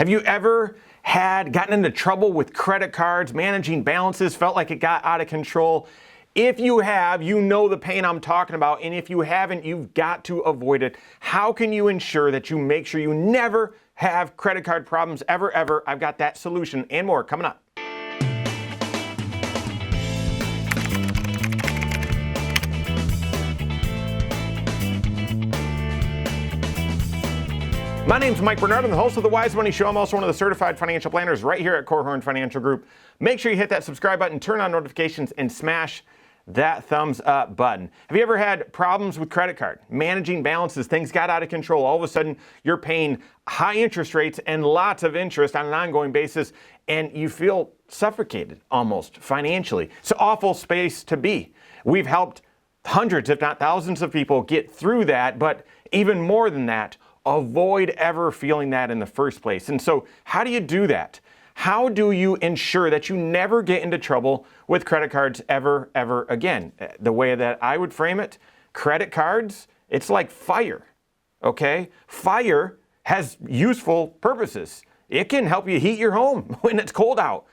Have you ever gotten into trouble with credit cards, managing balances, felt like it got out of control? If you have, you know the pain I'm talking about, and if you haven't, you've got to avoid it. How can you ensure that you make sure you never have credit card problems ever? I've got that solution and more coming up. My name's Mike Bernard. I'm the host of The Wise Money Show. I'm also one of the certified financial planners right here at Korhorn Financial Group. Make sure you hit that subscribe button, turn on notifications, and smash that thumbs up button. Have you ever had problems with credit card? Managing balances, things got out of control. All of a sudden, you're paying high interest rates and lots of interest on an ongoing basis, and you feel suffocated almost financially. It's an awful space to be. We've helped hundreds, if not thousands of people get through that, but even more than that, avoid ever feeling that in the first place. And so how do you do that? How do you ensure that you never get into trouble with credit cards ever again? The way that I would frame it, credit cards, it's like fire, okay? Fire has useful purposes. It can help you heat your home when it's cold out,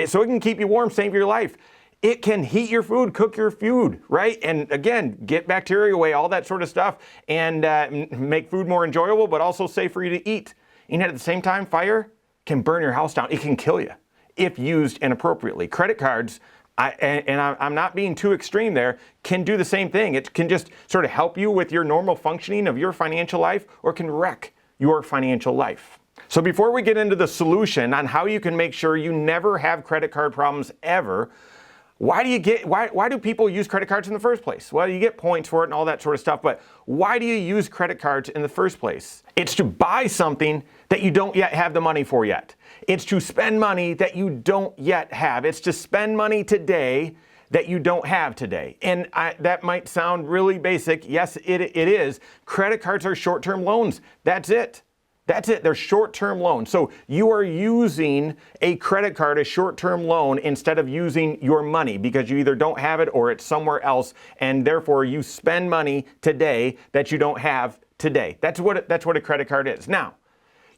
so it can keep you warm, save your life. It can heat your food, cook your food, right? And again, get bacteria away, all that sort of stuff, and make food more enjoyable, but also safe for you to eat. And yet at the same time, fire can burn your house down. It can kill you if used inappropriately. Credit cards, I'm not being too extreme there, can do the same thing. It can just sort of help you with your normal functioning of your financial life, or can wreck your financial life. So before we get into the solution on how you can make sure you never have credit card problems ever, why do people use credit cards in the first place? Well, you get points for it and all that sort of stuff, but why do you use credit cards in the first place? It's to buy something that you don't yet have the money for yet. It's to spend money that you don't yet have. It's to spend money today that you don't have today. And that might sound really basic. Yes, it is. Credit cards are short-term loans. That's it. They're short-term loans. So you are using a credit card, a short-term loan, instead of using your money because you either don't have it or it's somewhere else, and therefore you spend money today that you don't have today. That's what a credit card is. Now,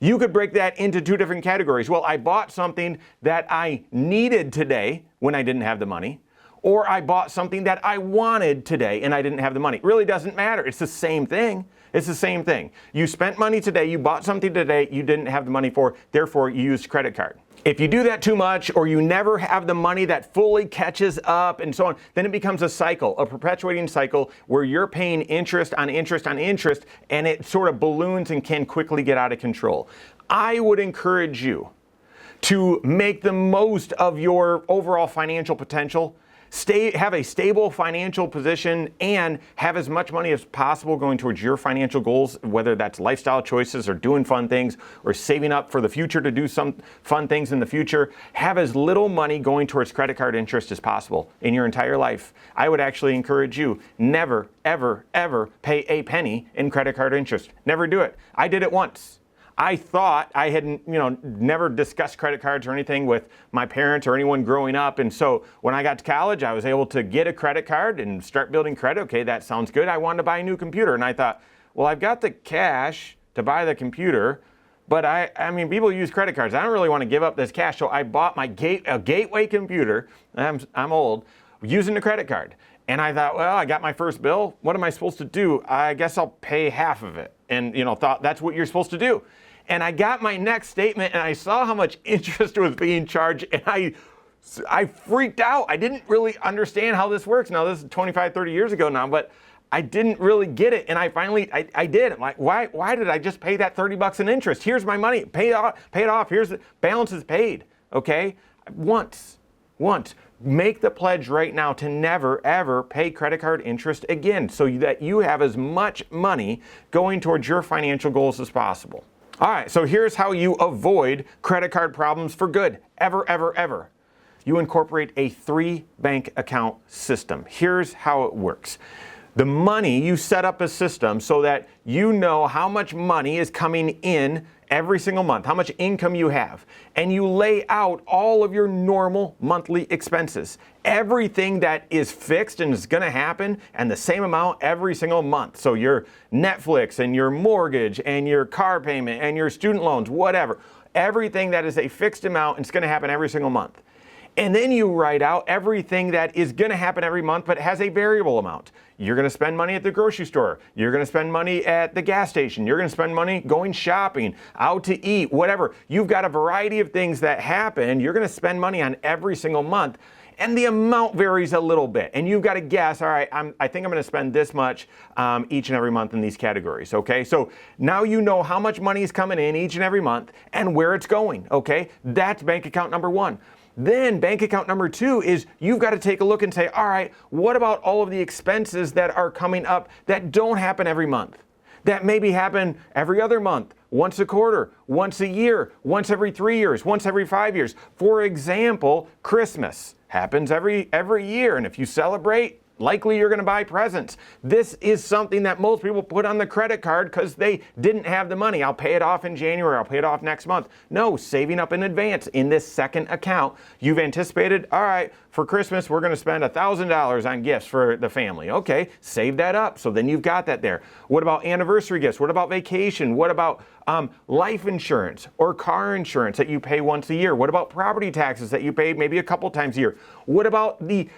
you could break that into two different categories. Well, I bought something that I needed today when I didn't have the money, or I bought something that I wanted today and I didn't have the money. It really doesn't matter. It's the same thing. It's the same thing. You spent money today, you bought something today you didn't have the money for, therefore you used credit card. If you do that too much, or you never have the money that fully catches up and so on, then it becomes a cycle, a perpetuating cycle where you're paying interest on interest on interest, and it sort of balloons and can quickly get out of control. I would encourage you to make the most of your overall financial potential. Have a stable financial position and have as much money as possible going towards your financial goals, whether that's lifestyle choices or doing fun things or saving up for the future to do some fun things in the future. Have as little money going towards credit card interest as possible in your entire life. I would actually encourage you never, ever pay a penny in credit card interest. Never do it. I did it once. I thought I had, never discussed credit cards or anything with my parents or anyone growing up. And so when I got to college, I was able to get a credit card and start building credit. Okay, that sounds good. I wanted to buy a new computer. And I thought, well, I've got the cash to buy the computer, but I mean, people use credit cards. I don't really want to give up this cash. So I bought a gateway computer. I'm old, using the credit card. And I thought, well, I got my first bill. What am I supposed to do? I guess I'll pay half of it. And, thought that's what you're supposed to do. And I got my next statement and I saw how much interest was being charged, and I freaked out. I didn't really understand how this works. Now, this is 25, 30 years ago now, but I didn't really get it. And I finally did. I'm like, why did I just pay that $30 in interest? Here's my money. Pay it off. Here's the balance is paid. Okay? Once. Make the pledge right now to never, ever pay credit card interest again, so that you have as much money going towards your financial goals as possible. All right, so here's how you avoid credit card problems for good, ever. You incorporate a 3-bank account system. Here's how it works. The money, you set up a system so that you know how much money is coming in every single month, how much income you have, and you lay out all of your normal monthly expenses. Everything that is fixed and is going to happen, and the same amount every single month. So your Netflix and your mortgage and your car payment and your student loans, whatever. everything that is a fixed amount and it's going to happen every single month. And then you write out everything that is going to happen every month but has a variable amount. You're going to spend money at the grocery store. You're going to spend money at the gas station. You're going to spend money going shopping, out to eat, whatever. You've got a variety of things that happen. You're going to spend money on every single month. And the amount varies a little bit. And you've got to guess, all right, I think I'm going to spend this much each and every month in these categories, okay? So now you know how much money is coming in each and every month and where it's going, okay? That's bank account number one. Then bank account number two is you've got to take a look and say, all right, what about all of the expenses that are coming up that don't happen every month? That maybe happen every other month, once a quarter, once a year, once every 3 years, once every 5 years. For example, Christmas happens every year. And if you celebrate, likely you're going to buy presents. This is something that most people put on the credit card because they didn't have the money. I'll pay it off in January. I'll pay it off next month. No, saving up in advance in this second account. You've anticipated, all right, for Christmas, we're going to spend $1,000 on gifts for the family. Okay, save that up. So then you've got that there. What about anniversary gifts? What about vacation? What about life insurance or car insurance that you pay once a year? What about property taxes that you pay maybe a couple times a year? What about the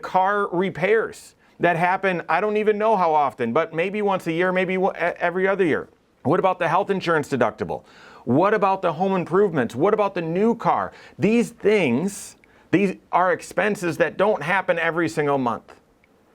car repairs that happen, I don't even know how often, but maybe once a year, maybe every other year? What about the health insurance deductible? What about the home improvements? What about the new car? These things, these are expenses that don't happen every single month.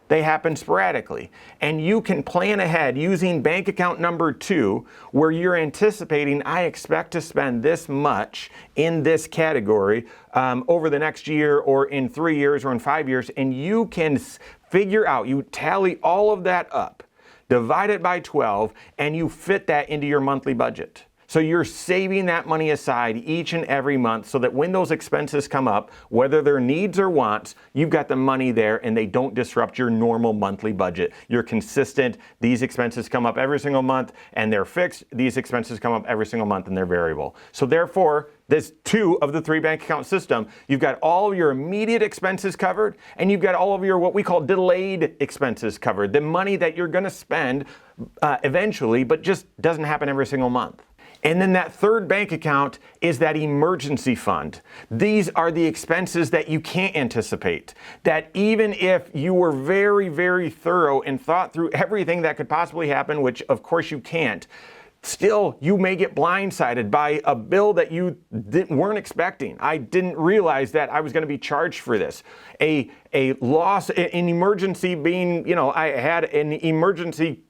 They happen sporadically. And you can plan ahead using bank account number two, where you're anticipating, I expect to spend this much in this category over the next year or in 3 years or in 5 years. And you can figure out, you tally all of that up, divide it by 12, and you fit that into your monthly budget. So you're saving that money aside each and every month so that when those expenses come up, whether they're needs or wants, you've got the money there and they don't disrupt your normal monthly budget. You're consistent. These expenses come up every single month and they're fixed. These expenses come up every single month and they're variable. So therefore, there's two of the three bank account system. You've got all of your immediate expenses covered and you've got all of your what we call delayed expenses covered. The money that you're going to spend eventually, but just doesn't happen every single month. And then that third bank account is that emergency fund. These are the expenses that you can't anticipate. That even if you were very, very thorough and thought through everything that could possibly happen, which of course you can't, still you may get blindsided by a bill that you weren't expecting. I didn't realize that I was going to be charged for this. A loss, an emergency being, I had an emergency,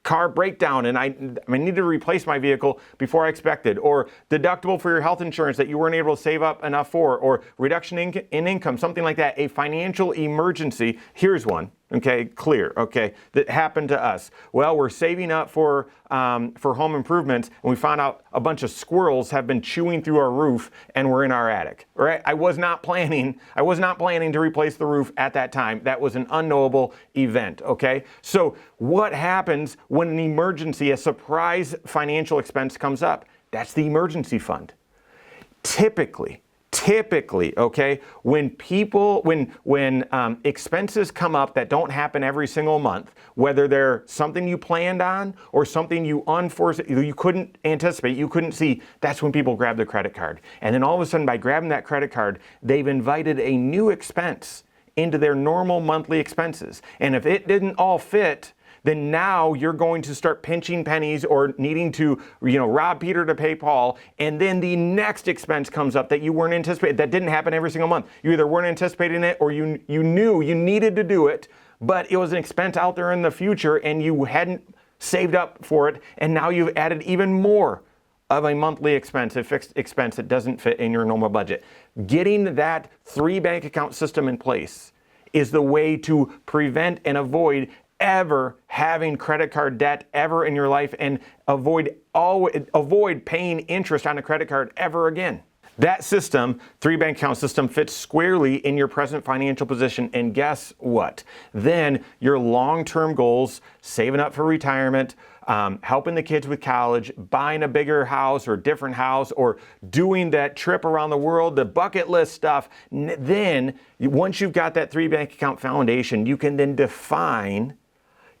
car breakdown and I need to replace my vehicle before I expected, or deductible for your health insurance that you weren't able to save up enough for, or reduction in income, something like that, a financial emergency. Here's one, okay, clear, okay, that happened to us. Well, we're saving up for home improvements and we found out a bunch of squirrels have been chewing through our roof and we're in our attic, right? I was not planning to replace the roof at that time. That was an unknowable event, okay? So what happens when an emergency, a surprise financial expense comes up? That's the emergency fund. Typically, okay, when expenses come up that don't happen every single month, whether they're something you planned on or something you couldn't anticipate, you couldn't see, that's when people grab the credit card. And then all of a sudden, by grabbing that credit card, they've invited a new expense into their normal monthly expenses. And if it didn't all fit, then now you're going to start pinching pennies or needing to, rob Peter to pay Paul. And then the next expense comes up that you weren't anticipating. That didn't happen every single month. You either weren't anticipating it or you knew you needed to do it, but it was an expense out there in the future and you hadn't saved up for it. And now you've added even more of a monthly expense, a fixed expense that doesn't fit in your normal budget. Getting that three bank account system in place is the way to prevent and avoid ever having credit card debt ever in your life and avoid paying interest on a credit card ever again. That system, three bank account system, fits squarely in your present financial position. And guess what? Then your long-term goals, saving up for retirement, helping the kids with college, buying a bigger house or different house, or doing that trip around the world, the bucket list stuff. Then once you've got that three bank account foundation, you can then define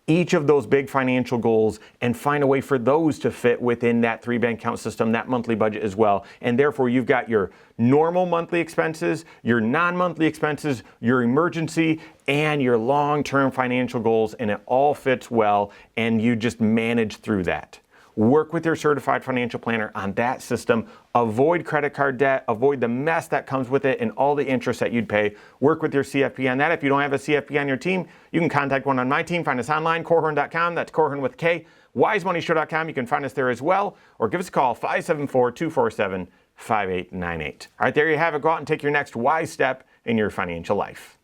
each of those big financial goals and find a way for those to fit within that 3-bank account system, that monthly budget as well. And therefore, you've got your normal monthly expenses, your non-monthly expenses, your emergency, and your long-term financial goals, and it all fits well, and you just manage through that. Work with your certified financial planner on that system. Avoid credit card debt. Avoid the mess that comes with it and all the interest that you'd pay. Work with your CFP on that. If you don't have a CFP on your team, you can contact one on my team. Find us online, Korhorn.com. That's Korhorn with K. WiseMoneyShow.com. You can find us there as well. Or give us a call, 574-247-5898. All right, there you have it. Go out and take your next wise step in your financial life.